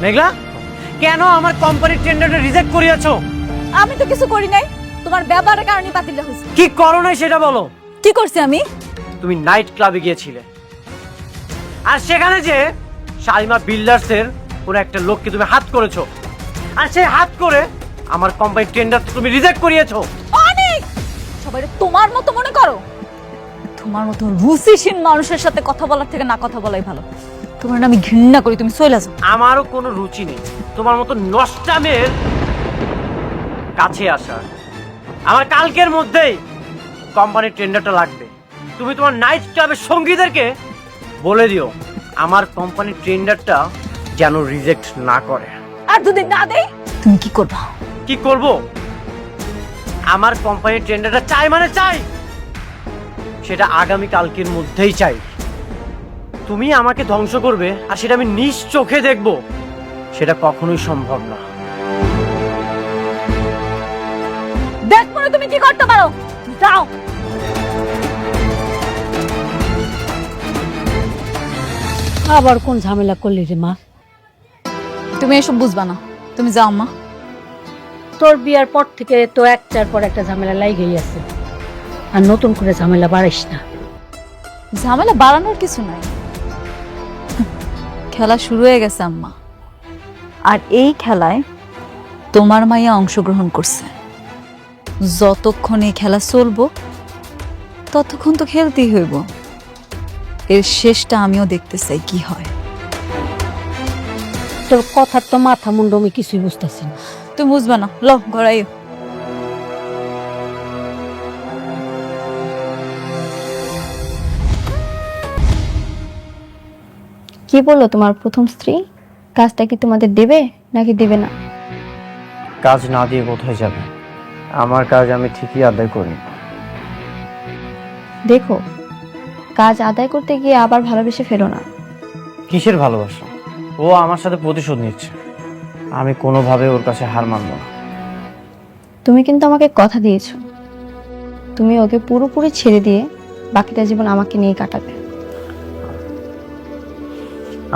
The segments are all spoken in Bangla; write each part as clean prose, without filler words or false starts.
মেঘলা, কেন আমার কোম্পানির টেন্ডারটা রিজেক্ট করিয়েছো? আমি তো কিছু করি নাই, তোমার ব্যবহারের কারণে বাতিল হয়েছে। কি করো নাই সেটা বলো। কি করছি আমি? তুমি নাইট ক্লাবে গিয়েছিলে, আর সেখানে যে শালিমা বিল্ডার্সের কোন একটা লোককে তুমি হাত করেছো, আর সেই হাত করে আমার কোম্পানির টেন্ডার তুমি রিজেক্ট করিয়েছো। অনেক সবাই তোমার মতো মনে করো। তোমার মতো রুচিহীন মানুষের সাথে কথা বলার থেকে না কথা বলাই ভালো। তোমার আমি ঘৃণা করি, তুমি চলে যাও। আমারও কোনো রুচি নেই তোমার মতো নষ্টামের কাছে আসার। আমার কালকের মধ্যেই কোম্পানির টেন্ডারটা লাগবে। তুমি তোমার নাইট ক্লাবের সঙ্গীদেরকে বলে দিও আমার কোম্পানির টেন্ডারটা যেন রিজেক্ট না করে। আর যদি না দেই তুমি কি করবা? কি করব? আমার কোম্পানির টেন্ডারটা চাই মানে চাই, সেটা আগামী কালকের মধ্যেই চাই। তুমি আমাকে ধ্বংস করবে আর সেটা আমি নিজ চোখে দেখব, সেটা কখনোই সম্ভব না। দেখ মনে তুমি কি করতে পারো, যাও। আবার কোন ঝামেলা করলি রে মা? তুমি এসব বুঝবা না, তুমি যাও মা। তোর বিয়ার পর থেকে তো একটার পর একটা ঝামেলা লাগেই আছে, আর নতুন করে ঝামেলা বাড়াইস না। ঝামেলা বাড়ানোর কিছু নাই, খেলা শুরু হয়ে গেছে আম্মা। আর এই খেলায় তোমার মাইয়া অংশগ্রহণ করছে। যতক্ষণ এই খেলা চলবো ততক্ষণ তো খেলতেই হইব। এর শেষটা আমিও দেখতে চাই কি হয়। তোর কথার তো মাথা মুন্ড আমি কিছুই বুঝতেছি না। তুমি বুঝবা না, ল ঘরাইও। কি বললো তোমার প্রথম স্ত্রী? কাজটা কি তোমাদের দেবে নাকি দেবে না? কাজ না দিয়ে কোথায় যাবে? আমার কাজ আমি ঠিকই আদায় করি। দেখো, কাজ আদায় করতে গিয়ে আবার ভালোবেসে ফেলো না। কিসের ভালোবাসা? ও আমার সাথে প্রতিশোধ নিচ্ছে, আমি কোনোভাবে ওর কাছে হার মানব না। তুমি কিন্তু আমাকে কথা দিয়েছো, তুমি ওকে পুরোপুরি ছেড়ে দিয়ে বাকিটা জীবন আমাকে নিয়ে কাটাবে।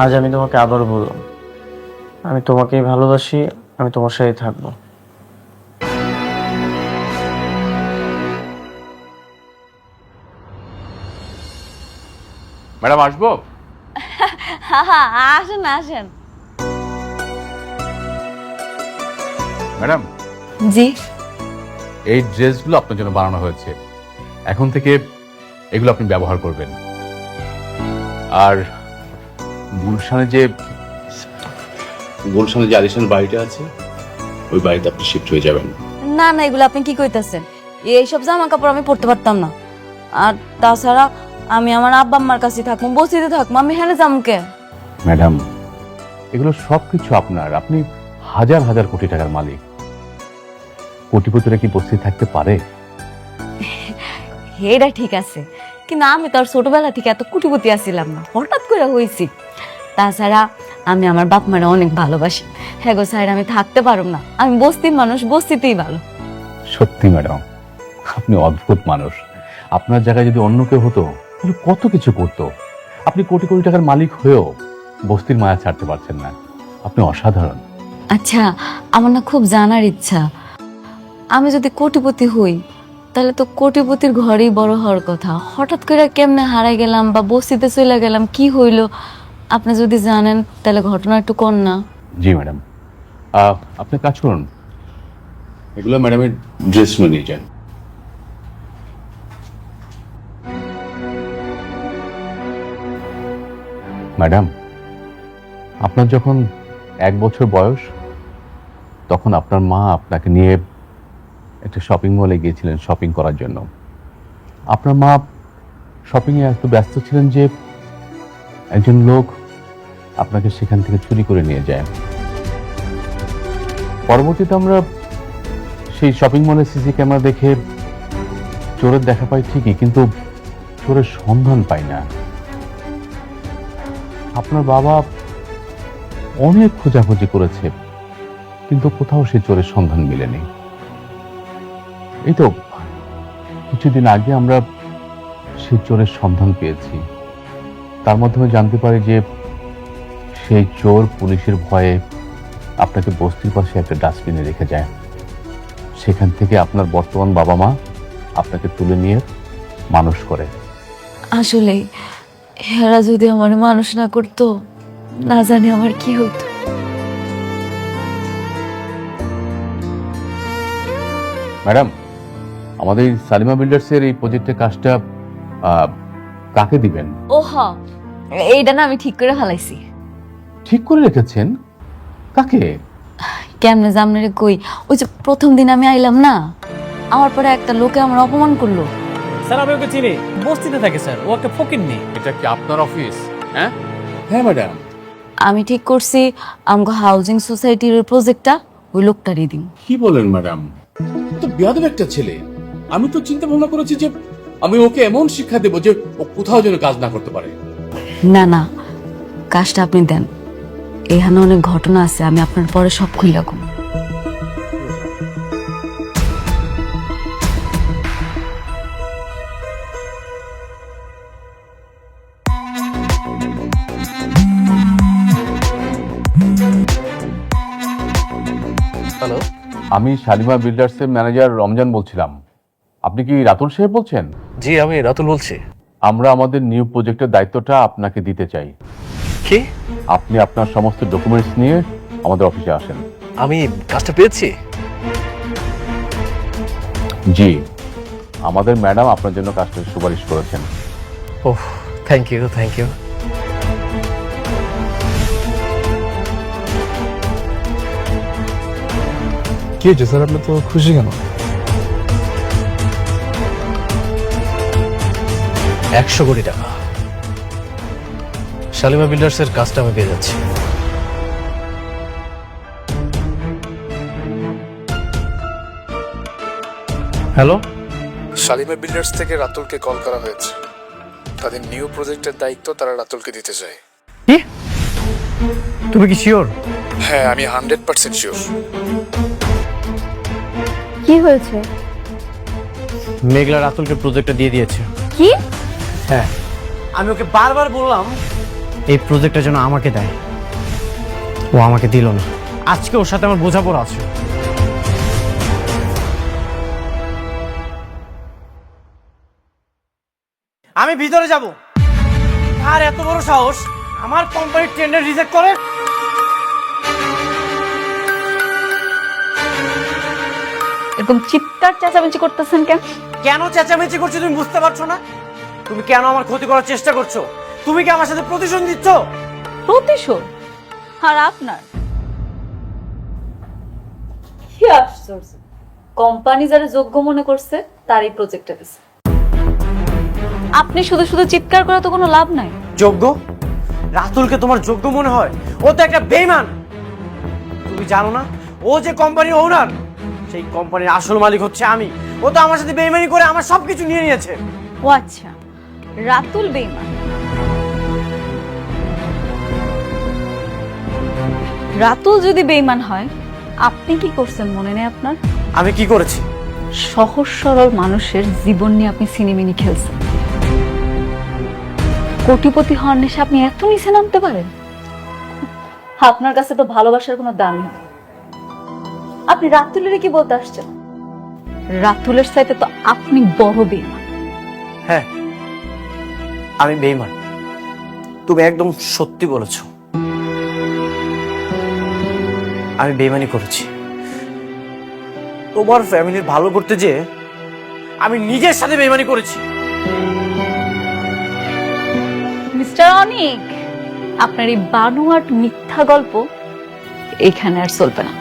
আজ আমি তোমাকে আবারও বললাম, আমি তোমাকেই ভালোবাসি, আমি তোমার সাথে থাকবো। ম্যাডাম আসবো? আসেন আসেন। ম্যাডাম, জি। এই ড্রেসগুলো আপনার জন্য বানানো হয়েছে, এখন থেকে এগুলো আপনি ব্যবহার করবেন। আর গুলশানে যে আলিশান বাড়িটা আছে, ওই বাড়িতে আপনি শিফট হয়ে যাবেন। না না, এগুলো আপনি কি কইতাছেন? এইসব জামা কাপড় আমি পরতে পারতাম না। আর তাছাড়া আমি আমার আব্বা আম্মার কাছে থাকবো, বসিতে থাকবো, আমি হেনে যামকে। ম্যাডাম, এগুলো সবকিছু আপনার, আপনি হাজার হাজার কোটি টাকার মালিক। কোটিপতিরা কি বসে থাকতে পারে? এটা ঠিক আছে, কিন্তু আমি তো আর ছোটবেলা থেকে এত কুটিপতি আসছিলাম না, হঠাৎ করে হয়েছি। তাছাড়া আমি আমার বাপ মারা অনেক ভালোবাসি। হ্যাঁ গো স্যার, আমি থাকতে পারব না, আমি বস্তির মানুষ, বস্তিতেই ভালো। সত্যি ম্যাডাম, আপনি অদ্ভুত মানুষ। আপনার জায়গায় যদি অন্য কেউ হতো তাহলে কত কিছু করতো। আপনি কোটি কোটি টাকার মালিক হয়েও বস্তির মায়া ছাড়তে পারছেন না, আপনি অসাধারণ। আচ্ছা, আমার না খুব জানার ইচ্ছা, আমি যদি কোটিপতি হই তাহলে তো কোটিপতির ঘরেই বড় হওয়ার কথা। হঠাৎ করে কেমনে হারাই গেলাম বা বস্তিতে চলে গেলাম, কি হইলো? আপনি যদি জানেন তাহলে ঘটনা একটু কন না। জি ম্যাডাম, আপনি কাজ করুন, এগুলো ম্যাডামের ড্রেস নিয়ে যান। ম্যাডাম, আপনার যখন 1 বছর বয়স, তখন আপনার মা আপনাকে নিয়ে একটা শপিং মলে গিয়েছিলেন শপিং করার জন্য। আপনার মা শপিংয়ে এত ব্যস্ত ছিলেন যে একজন লোক আপনাকে সেখান থেকে চুরি করে নিয়ে যায়। পরবর্তীতে আমরা সেই শপিং মলের সিসি ক্যামেরা দেখে চোরের দেখা পাই ঠিকই, কিন্তু চোরের সন্ধান পাই না। আপনার বাবা অনেক খোঁজাখুঁজি করেছে, কিন্তু কোথাও সে চোরের সন্ধান মেলেনি। এই তো কিছুদিন আগে আমরা সেই চোরের সন্ধান পেয়েছি। তার মাধ্যমে জানতে পারি যে সেই চোর পুলিশের ভয়ে আপনাকে বস্তির পাশে একটা ডাস্টবিনে রেখে যায়। সেখান থেকে আপনার বর্তমান বাবা মা আপনাকে তুলে নিয়ে মানুষ করে। আসলে হেরা যদি আমার মানুষ না করতো, না জানি আমার কি হতো। ম্যাডাম, আমাদের এই সালিমা বিল্ডার্সের এই প্রজেক্টের কাজটা কাকে দিবেন? ও হ, এইটা না আমি ঠিক করে ফেলাইছি। ঠিক করে রেখেছেন? কাকে? কেমনে জামনে কই, ওই যে প্রথম দিন আমি আইলাম না, আমার পরে একটা লোকে আমার অপমান করলো। স্যার আমি ওকে চিনি, বস্তিতে থাকে স্যার, ও একটা ফকিন্নি। এটা কি আপনার অফিস? হ্যাঁ হ্যাঁ ম্যাডাম। আমি ঠিক করছি আমগো হাউজিং সোসাইটির ওই প্রজেক্টটা ওই লোকটারই দিন। কি বলেন ম্যাডাম? তো বেয়াদব একটা ছেলে। আমি তো চিন্তা ভাবনা করেছি যে আমি ওকে এমন শিক্ষা দেবো যে ও কোথাও যেন কাজ না করতে পারে। না না, কাজটা আপনি দেন, এখানে অনেক ঘটনা আছে, আমি আপনার পরে সব খুইলা কম। হ্যালো, আমি শালিমা বিল্ডার্সের ম্যানেজার রমজান বলছিলাম। আপনি কি রাতুল সাহেব বলছেন? জি, আমি রাতুল বলছি। আমরা আমাদের নিউ প্রজেক্টের দায়িত্বটা আপনাকে দিতে চাই। কি? আপনি আপনার সমস্ত ডকুমেন্টস নিয়ে আমাদের অফিসে আসেন। আমি কাজটা পেয়েছি? জি, আমাদের ম্যাডাম আপনার জন্য কাজটা সুপারিশ করেছেন। ওহ, থ্যাংক ইউ, থ্যাংক ইউ। কি হয়েছে স্যার, আপনি তো খুশি কেন? 100 কোটি টাকা শালিমা বিল্ডার্সের কাজটা আমি পেয়ে যাচ্ছি। হ্যালো, শালিমা বিল্ডার্স থেকে রাতুলকে কল করা হয়েছে। তাদের নিউ প্রজেক্টের দায়িত্ব তারা রাতুলকে দিতে চায়। কি? তুমি কি শিওর? হ্যাঁ, আমি 100% শিওর। কি হয়েছে? মেঘলা রাতুলকে প্রজেক্টটা দিয়ে দিয়েছে। কি? হ্যাঁ, আমি ওকে বারবার বললাম এই প্রজেক্টটা যেন আমাকে দেয়, ও আমাকে দিল না। আজকে ওর সাথে আমার বোঝাপড়া আছে। আমি ভিতরে যাব, আর এত বড় সাহস আমার কোম্পানির টেন্ডার রিজেক্ট করে। এরকম চিৎকার চেঁচামেচি করতেছেন কেন? কেন চেঁচামেচি করছো তুমি বুঝতে পারছো না? তুমি কেন আমার ক্ষতি করার চেষ্টা করছো? তুমি কি আমার সাথে প্রতিশোধ দিচ্ছ? প্রতিশোধ? আর আপনার কি আশ্চর্য, কোম্পানি যারা যোগ্য মনে করছে তারই প্রজেক্টে দিছে। আপনি শুধু শুধু চিৎকার করে তো কোনো লাভ নাই। যোগ্য? রাতুলকে তোমার যোগ্য মনে হয়? ও তো একটা বেঈমান। তুমি জানো না ও যে কোম্পানির ওনার, সেই কোম্পানির আসল মালিক হচ্ছে আমি। ও তো আমার সাথে বেঈমানি করে আমার সবকিছু নিয়ে নিয়েছে। ও আচ্ছা, রাতুল বেঈমান। রাতুল যদি বেঈমান হয়, আপনি কি করছেন মনে নেই আপনার? আমি কি করেছি? সহজ সরল মানুষের জীবন নিয়ে আপনি সিনেমিনি খেলছেন। কোটিপতি হওয়ার নেশে আপনি এত নিচে নামতে পারেন? আপনার কাছে তো ভালোবাসার কোনো দাম নেই। আপনি রাতুলের কি বলতে আসছেন? রাতুলের চাইতে তো আপনি বড় বেঈমান। হ্যাঁ, আমি বেঈমান। তুমি একদম সত্যি বলেছো, আমি বেঈমানি করেছি। তোমার ফ্যামিলির ভালো করতে যে আমি নিজের সাথে বেঈমানি করেছি। মিস্টার অনিক, আপনার এই বানোয়াট মিথ্যা গল্প এখানে আর চলবে না।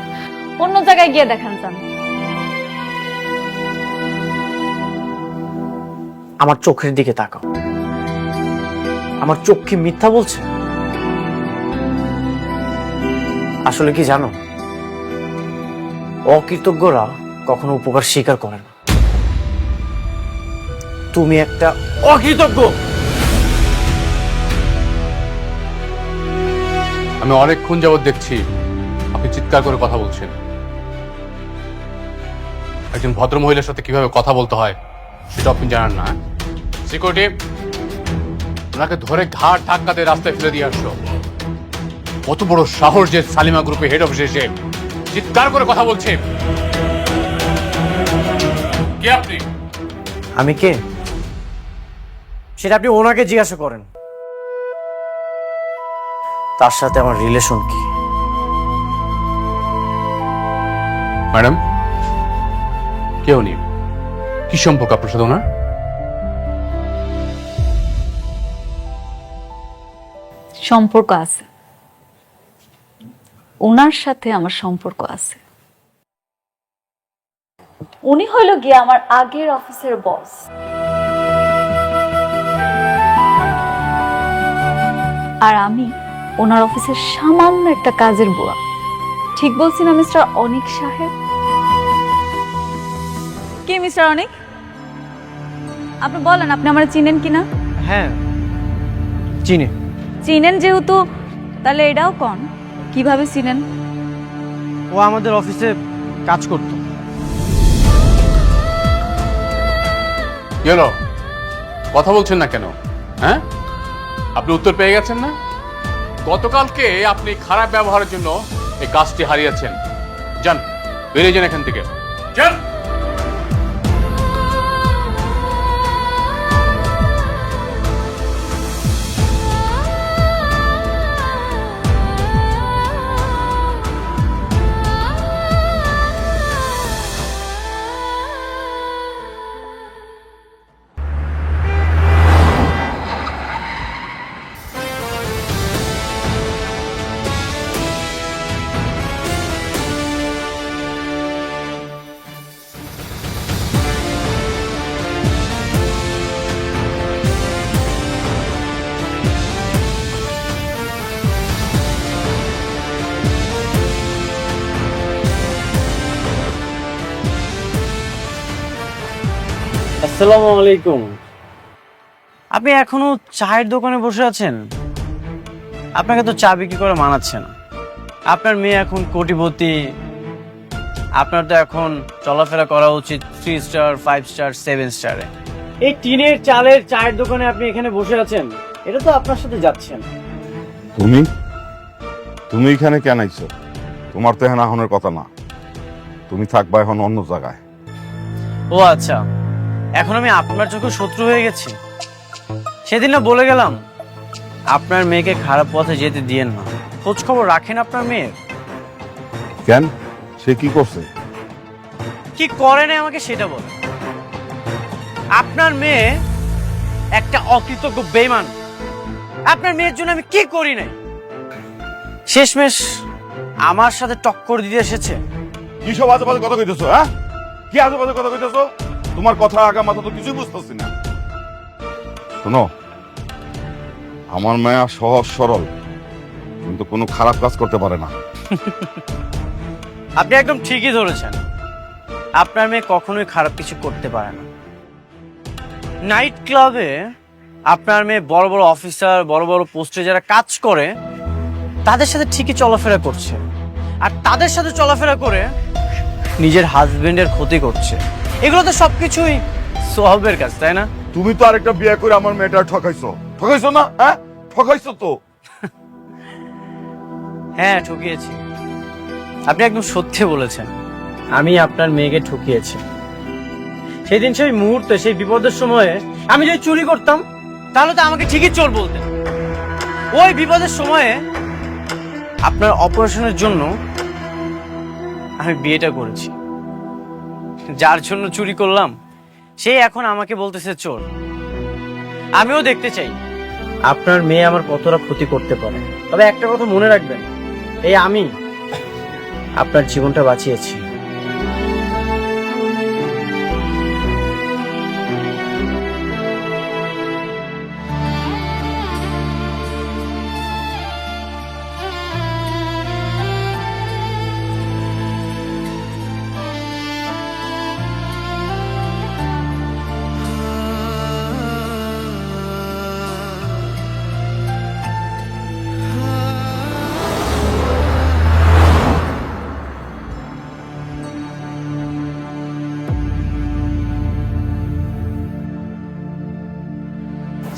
অন্য জায়গায় গিয়ে দেখান যান। আমার চোখের দিকে তাকাও। আমার চোখ কি মিথ্যা বলছে? আসলে কি জানো, অকৃতজ্ঞরা কখনো উপকার স্বীকার করে না। তুমি একটা অকৃতজ্ঞ। আমি অনেকক্ষণ যাবৎ দেখছি আপনি চিৎকার করে কথা বলছেন। একজন ভদ্র মহিলার সাথে কিভাবে কথা বলতে হয় সেটা আপনি জানেন না। সিকিউরিটি, ওনাকে ধরে ঘাড় ধাক্কা দিয়ে রাস্তায় ফেলে দিয়ে আসলো। কত বড় সাহস যে সালিমা গ্রুপে হেড অফিসে এসে চিৎকার করে কথা বলছে? কে আপনি? আমি কে সেটা আপনি ওনাকে জিজ্ঞাসা করেন। তার সাথে আমার রিলেশন কি? ম্যাডাম, কে উনি? কি সম্পর্ক আপনার সাথে ওনার? সম্পর্ক আছে, ওনার সাথে আমার সম্পর্ক আছে। উনি হইল গিয়ে আমার আগের অফিসের বস। আর আমি ওনার অফিসের সামান্য একটা কাজের বুয়া। ঠিক বলছি না মিস্টার অনিক সাহেব? কি মিস্টার অনিক, আপনি বলেন আপনি আমার চিনেন কিনা? হ্যাঁ চিনি। চিনেন যেহেতু, তাহলে এটাও কোন কিভাবে চিনেন? ও আমাদের অফিসে কাজ করতো। গেল কথা বলছেন না কেন? হ্যাঁ, আপনি উত্তর পেয়ে গেছেন না? গতকালকে আপনি খারাপ ব্যবহারের জন্য এই কাজটি হারিয়েছেন। যান, বেরিয়ে যান এখান থেকে, যান। আসসালামু আলাইকুম। আপনি এখনো চায়ের দোকানে বসে আছেন? আপনাকে তো চা বিক্রি করে মানাচ্ছে না। আপনার মেয়ে এখন কোটিপতি, আপনার তো এখন চলাফেরা করা উচিত 3 স্টার 5 স্টার 7 স্টারে। এই টিনের চালের চায়ের দোকানে আপনি এখানে বসে আছেন, এটা তো আপনার সাথে যাচ্ছে না। তুমি এখানে কেন আইছো? তোমার তো এখানে আহনের কথা না, তুমি থাকবা এখন অন্য জায়গায়। ও আচ্ছা, এখন আমি আপনার চোখে শত্রু হয়ে গেছি? সেদিন না বলে গেলাম আপনার মেয়েকে খারাপ পথে যেতে দিয়েন না। খোঁজ খবর রাখেন আপনার মেয়ের। কেন, সে কি করছে? কি করে না আমাকে সেটা বল। আপনার মেয়ে একটা অকৃতজ্ঞ বেঈমান। আপনার মেয়ের জন্য আমি কি করি নাই? শেষমেশ আমার সাথে টক্কর দিতে এসেছে। কি সব আজে বাজে কথা কইতেছো? হ্যাঁ, কি আজে বাজে কথা কইতেছো? তোমার কথা আগা মাথা তো কিছুই বুঝতেছি না। শোনো, আমার মায়া সহজ সরল, কিন্তু কোনো খারাপ কাজ করতে পারে না। আপনি একদম ঠিকই ধরেছেন। আপনার মেয়ে কখনোই খারাপ কিছু করতে পারে না। নাইট ক্লাবে আপনার মেয়ে বড় বড় অফিসার, বড় বড় পোস্টে যারা কাজ করে তাদের সাথে ঠিকই চলাফেরা করছে, আর তাদের সাথে চলাফেরা করে নিজের হাজবেন্ডের ক্ষতি করছে। এগুলো তো সবকিছুই সোহাবের কাজ, তাই না? তুমি তো আরেকটা বিয়ে করে আমার মেয়েটা ঠকাইছো, ঠকাইছো না? হ্যাঁ, ঠকাইছো তো। হ্যাঁ, ঠকিয়েছি। আপনি একদম সত্যি বলেছেন, আমি আপনার মেয়েকে ঠকিয়েছি। সেদিন সেই মুহূর্তে, সেই বিপদের সময়ে আমি যদি চুরি করতাম তাহলে তো আমাকে ঠিকই চোর বলতেন। ওই বিপদের সময়ে আপনার অপারেশনের জন্য আমি বিয়েটা করেছি। যার জন্য চুরি করলাম সে এখন আমাকে বলতেছে চোর। আমিও দেখতে চাই আপনার মেয়ে আমার কতটা ক্ষতি করতে পারে। তবে একটা কথা মনে রাখবেন, এই আমি আপনার জীবনটা বাঁচিয়েছি।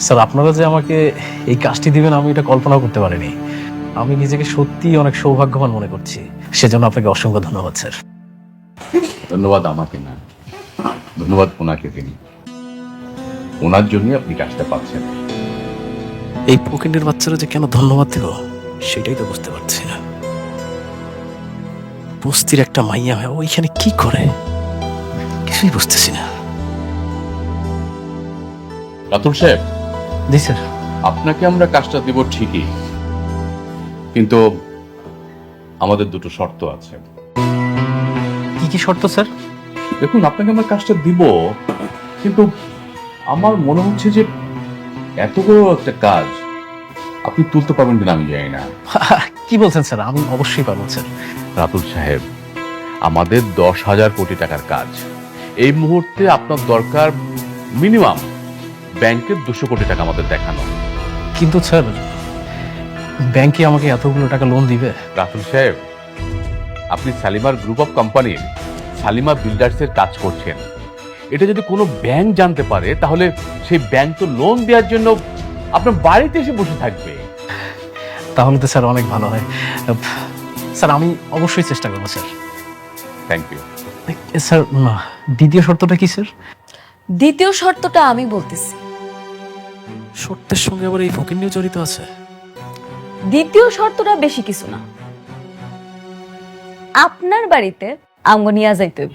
স্যার, আপনারা যে আমাকে এই কাজটি দিবেন আমি এটা কল্পনা করতে পারিনি। আমি নিজেকে সত্যি অনেক সৌভাগ্যবান মনে করছি, সেজন্য আপনাকে অসংখ্য ধন্যবাদ স্যার। ধন্যবাদ আমাকে না, ধন্যবাদ ওনাকে তিনি। ওনার জন্যই আপনি কাজটা পাচ্ছেন। এই পকেটের বাচ্চারা যে কেন ধন্যবাদ দেব সেটাই তো বুঝতে পারছি না। বস্তির একটা মাইয়া হয় ওইখানে কি করে কিছুই বুঝতেছি না। রাতুল সাহেব, জি স্যার। আপনাকে আমরা কাজটা দিব ঠিকই, কিন্তু আমাদের দুটো শর্ত আছে। কি কি শর্ত স্যার? দেখুন, আপনাকে আমরা কাজটা দিব, কিন্তু আমার মনে হচ্ছে যে এত বড় একটা কাজ আপনি তুলতে পারবেন কিনা আমি জানি না। কি বলছেন স্যার? আমি অবশ্যই পারবো স্যার। রাতুল সাহেব, আমাদের 10,000 কোটি টাকার কাজ। এই মুহূর্তে আপনার দরকার মিনিমাম ব্যাংকের 200 কোটি টাকা আমাদের দেখানো। কিন্তু স্যার, ব্যাংকে আমাকে এতগুলো টাকা লোন দিবে? রাতুল সাহেব, আপনি সালিমার গ্রুপ অফ কোম্পানির সালিমা বিল্ডার্সের কাজ করছেন। এটা যদি কোনো ব্যাংক জানতে পারে তাহলে সেই ব্যাংক তো লোন দেওয়ার জন্য আপনার বাড়িতে এসে বসে থাকবে। তাহলে তো স্যার অনেক ভালো হয়। স্যার আমি অবশ্যই চেষ্টা করবো স্যার। Thank you sir. না, দ্বিতীয় শর্তটা কি স্যার? দ্বিতীয় শর্তটা আমি বলতেছি। শর্তের সঙ্গে আবার এই ফকিন্নিও জড়িত আছে? দ্বিতীয় শর্তটা বেশি কিছু না, আপনার বাড়িতে আমগো নিয়ে যাইতে হইব।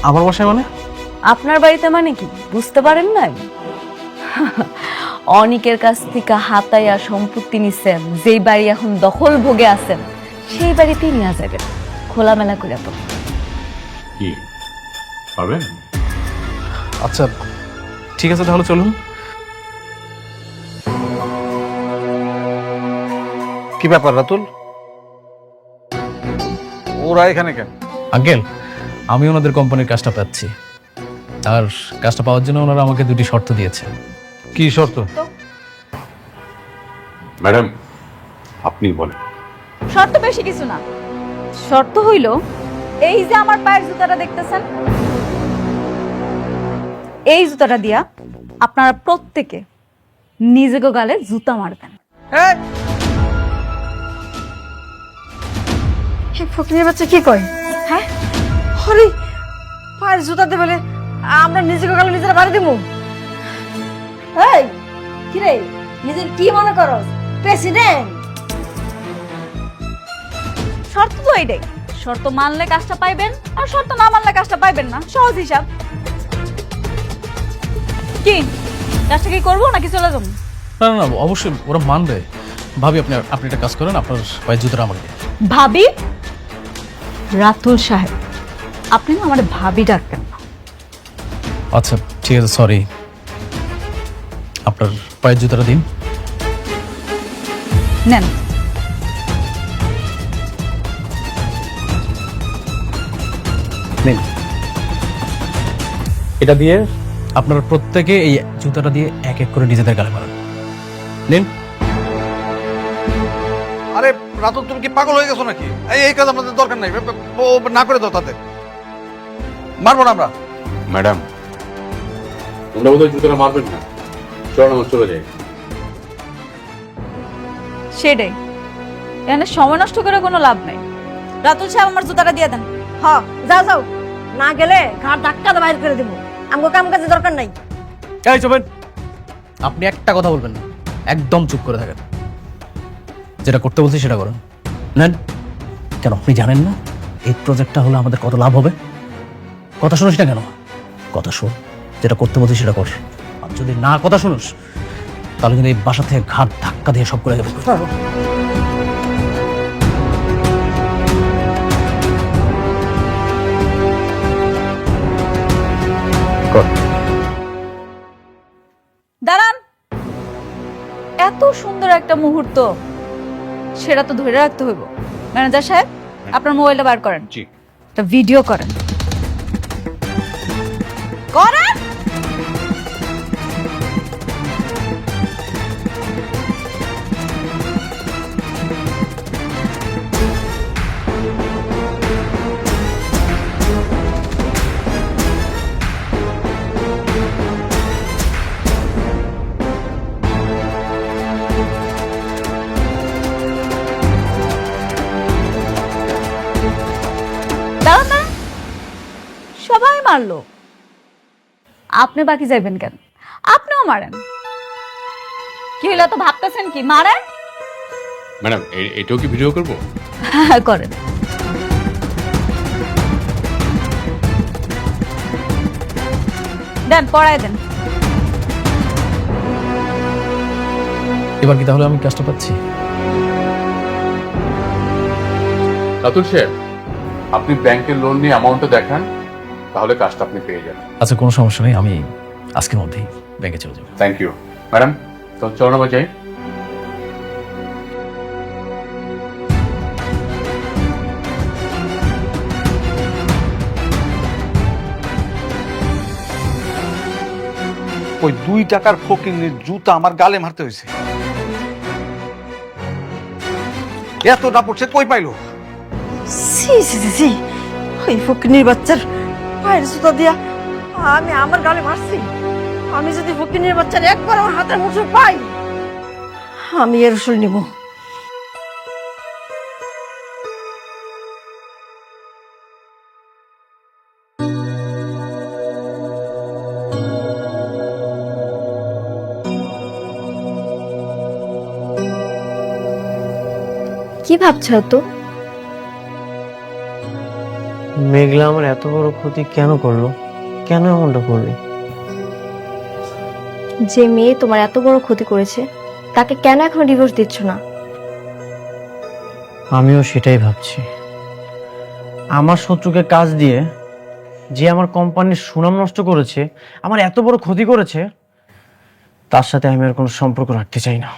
আমার বাসায় মানে? আপনার বাড়িতে মানে কি বুঝতে পারেন না? অনেকের কাছ থেকে হাতাইয়া সম্পত্তি নিছেন, যেই বাড়ি এখন দখল ভোগে আছেন সেই বাড়িতেই নিয়ে যাবেন, খোলামেলা করে। তো কি পারবেন? আচ্ছা ঠিক আছে, তাহলে চলুন। কি ব্যাপার রাতুল, ওরা এখানে কেন? আঙ্কেল, আমি ওনাদের কোম্পানির কাজটা পাচ্ছি, আর কাজটা পাওয়ার জন্য ওনারা আমাকে দুটি শর্ত দিয়েছে। কি শর্ত? ম্যাডাম, আপনি বলেন। শর্ত বেশি কিছু না, শর্ত হইল এই যে আমার পায়ের জুতাটা দেখতেছেন, এই জুতাটা দিয়া আপনারা প্রত্যেকে নিজেকে গালে জুতা মারবেন। ফকিরের বাচ্চা কি কয়? হ্যাঁ, হরে পায়ের জুতাতে বলে আমরা নিজেকে গেলে নিজেরা বাড়ি দিব? এই কিরে, নিজের কি মনে করো প্রেসিডেন্ট? শর্ত তো এইটাই, শর্ত মানলে কাজটা পাইবেন আর শর্ত না মানলে কাজটা পাইবেন না, সহজ হিসাব। কি কাজটা কি করবো নাকি চলে যাবো? না না না, অবশ্যই ওরা মানবে। ভাবি, আপনি একটা কাজ করেন, আপনার পায়ের জুতোটা আমাকে। ভাবি? রাতুল সাহেব, আপনি না আমার ভাবি ডাকতেন না। আচ্ছা ঠিক আছে, সরি। আপনার পায়ের জুতোটা দিন। নেন। নিন। এটা দিয়ে আপনারা প্রত্যেকে এই জুতাটা দিয়ে এক এক করে নিজেদের গালে মারেন। নিন। আরে রাতুল, তুমি কি পাগল হয়ে গেছো নাকি? এই কাজ আমাদের দরকার নাই, ও না করে দাও, তাদের মারবো না আমরা। ম্যাডাম, তোমরা বোধহয় জুতোটা মারবেন না, চলো আমরা চলে যাই। সেটাই, এখানে সময় নষ্ট করে কোনো লাভ নাই। রাতুল সাহেব, আমার জুতাটা দিয়ে দেন। হ্যাঁ, যাও যাও, না গেলে ঘাট ধাক্কা দিয়ে বাইর করে দিব। আমগো কাম কাজে দরকার নাই। এই চুপেন, আপনি একটা কথা বলবেন না, একদম চুপ করে থাকেন। যেটা করতে বলছি সেটা করুন। নেন। কেন আপনি জানেন না এই প্রজেক্টটা হলে আমাদের কত লাভ হবে? কথা শুনিস না কেন? কথা শোন, যেটা করতে বলছি সেটা কর। আর যদি না কথা শুনিস তাহলে কিন্তু এই বাসা থেকে ঘাট ধাক্কা দিয়ে সব করে যাবে। দাঁড়ান, এত সুন্দর একটা মুহূর্ত, সেটা তো ধরে রাখতে হইব। ম্যানেজার সাহেব, আপনার মোবাইলটা বার করেন, জি। একটা ভিডিও করেন। করেন। মারলো। আপনি বাকি যাইবেন কেন? আপনিও মারেন। কি হইলো তো ভাবতেছেন কি? মারেন। ম্যাডাম এটাও কি ভিডিও করবো? হ্যাঁ করেন। দেন পড়ায় দেন। এবার কি তাহলে আমি কাজটা পাচ্ছি? রাতুল সাহেব, আপনি ব্যাংকের লোন নিয়ে অ্যামাউন্টটা দেখান, তাহলে কাজটা আপনি পেয়ে যাবেন। আচ্ছা, কোনো সমস্যা নেই, আমি আজকের মধ্যেই ব্যাংকে চলে যাবো। Thank you madam. তো চলো না যাই। ওই 2 টাকার ফকিন্নির জুতা আমার গালে মারতে হয়েছে। এত দাপড়ছে কই পাইলো? সি সি সি সি, ওই ফকিনীর বাচ্চার পায়ের জুতা দিয়া আমি আমার গালে মারছি। আমি যদি ফকিনীর বাচ্চার একবার আমার হাতের মুঠো পাই, আমি এর উসুল নিব। কি ভাবছো তো? মেঘলা আমার এত বড় ক্ষতি কেন করলো? কেন এমনটা করলি? যে মেয়ে তোমার এত বড় ক্ষতি করেছে তাকে কেন এখনো ডিভোর্স দিচ্ছ না? আমিও সেটাই ভাবছি। আমার শত্রুকে কাজ দিয়ে যে আমার কোম্পানির সুনাম নষ্ট করেছে, আমার এত বড় ক্ষতি করেছে, তার সাথে আমি আর কোনো সম্পর্ক রাখতে চাই না।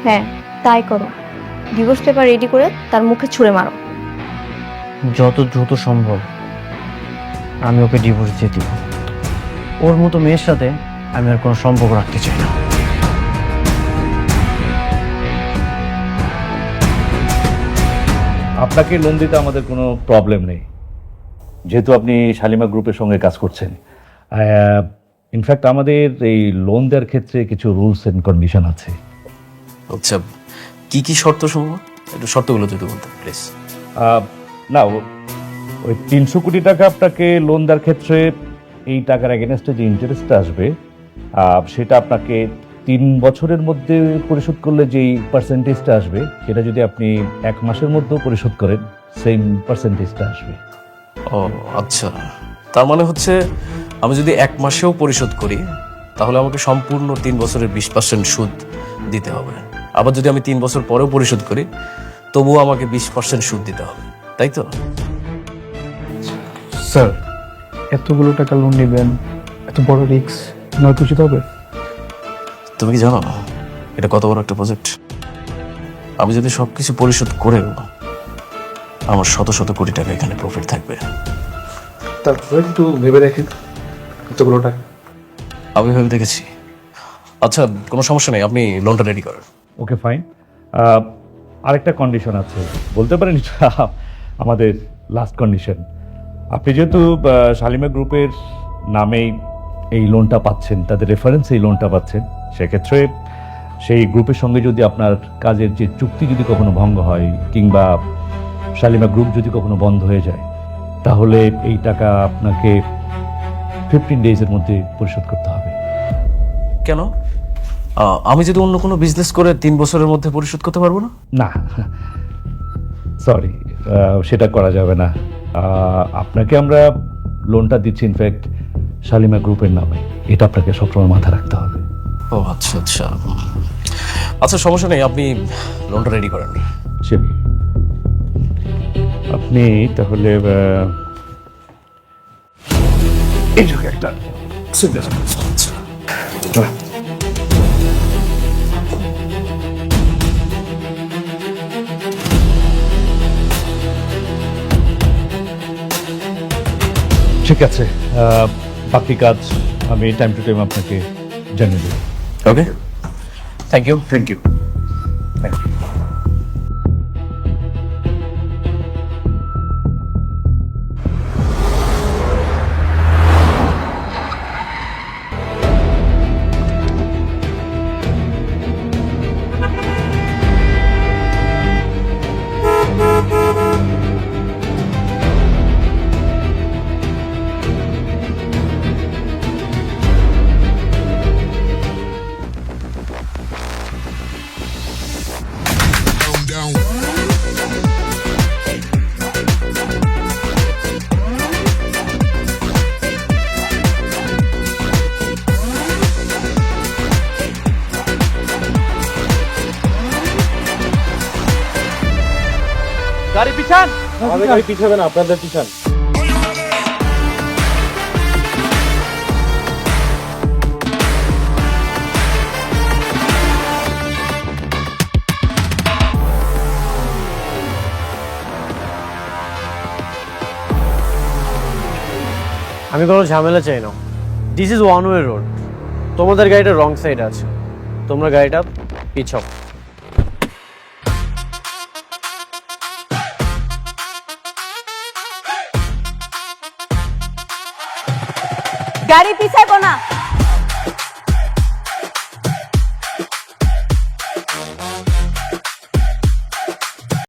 হ্যাঁ, তাই করো। ডিভোর্স পেপার রেডি করে তার মুখে ছুঁড়ে মারো। যত দ্রুত সম্ভব আমি ওকে ডিভোর্স দিয়ে দিব। ওর মতো মেয়ের সাথে আমি আর কোনো সম্পর্ক রাখতে চাই না। আপনাকে লোন দিতে আমাদের কোনো প্রবলেম নেই, যেহেতু আপনি শালিমা গ্রুপের সঙ্গে কাজ করছেন। ইনফ্যাক্ট আমাদের এই লোন দেওয়ার ক্ষেত্রে কিছু রুলস এন্ড কন্ডিশন আছে। আচ্ছা, কি কি শর্ত সমূহ? একটু শর্তগুলো যদি বলতেন প্লিজ। না, ওই 300 কোটি টাকা আপনাকে লোন দেওয়ার ক্ষেত্রে এই টাকার এগেনস্টে যে ইন্টারেস্টটা আসবে, সেটা আপনাকে 3 বছরের মধ্যে পরিশোধ করলে যেই পার্সেন্টেজটা আসবে, সেটা যদি আপনি 1 মাসের মধ্যেও পরিশোধ করেন, সেম পার্সেন্টেজটা আসবে। ও আচ্ছা, তার মানে হচ্ছে আমি যদি 1 মাসেও পরিশোধ করি তাহলে আমাকে সম্পূর্ণ 3 বছরের 20% সুদ দিতে হবে। আবার যদি আমি 3 বছর পরেও পরিশোধ করি তবুও আমাকে 20% সুদ দিতে হবে, তাই তো? স্যার, এতগুলো টাকা লোন নেবেন, এত বড় রিস্ক নয়তো উচিত হবে? তুমি কি জানো এটা কত বড় একটা প্রজেক্ট? আমি যদি সবকিছু পরিশোধ করেও আমার শত শত কোটি টাকা এখানে প্রফিট থাকবে। তারপরে একটু ভেবে দেখেন, এতগুলো টাকা। আমি ভেবে দেখেছি। আচ্ছা, কোনো সমস্যা নেই, আপনি লোনটা রেডি করেন। ওকে, ফাইন। আরেকটা কন্ডিশন আছে, বলতে পারেন এটা আমাদের লাস্ট কন্ডিশন। আপনি যেহেতু শালিমা গ্রুপের নামেই এই লোনটা পাচ্ছেন, তাদের রেফারেন্সে এই লোনটা পাচ্ছেন, সেক্ষেত্রে সেই গ্রুপের সঙ্গে যদি আপনার কাজের যে চুক্তি যদি কখনো ভঙ্গ হয়, কিংবা শালিমা গ্রুপ যদি কখনো বন্ধ হয়ে যায়, তাহলে এই টাকা আপনাকে 15 ডেজের মধ্যে পরিশোধ করতে হবে। কেন? আমি যদি অন্য কোনো বিজনেস করে 3 বছরের মধ্যে পরিশোধ করতে পারবো না? না, সরি, সেটা করা যাবে না। আপনাকে আমরা লোনটা দিচ্ছি ইনফ্যাক্ট শালিমা গ্রুপের নামে, এটা আপনাকে সবসময় মাথায় রাখতে হবে। ও আচ্ছা আচ্ছা আচ্ছা, সমস্যা নেই, আপনি লোনটা রেডি করেন। শিব, আপনি তাহলে এই যে একটা আচ্ছা, ঠিক আছে, বাকি কাজ আমি টাইম টু টাইম আপনাকে জানিয়ে দেব। Okay, thank you. Thank you. গাড়ি পিছান। আমাদের গাড়ি পিছাবে না, আপনাদের পিছান। আমি কোনো ঝামেলা চাই না। This is one way road. তোমাদের গাড়িটা রং সাইড আছে, তোমরা গাড়িটা পিছাও। গাড়ি পিছাবো না।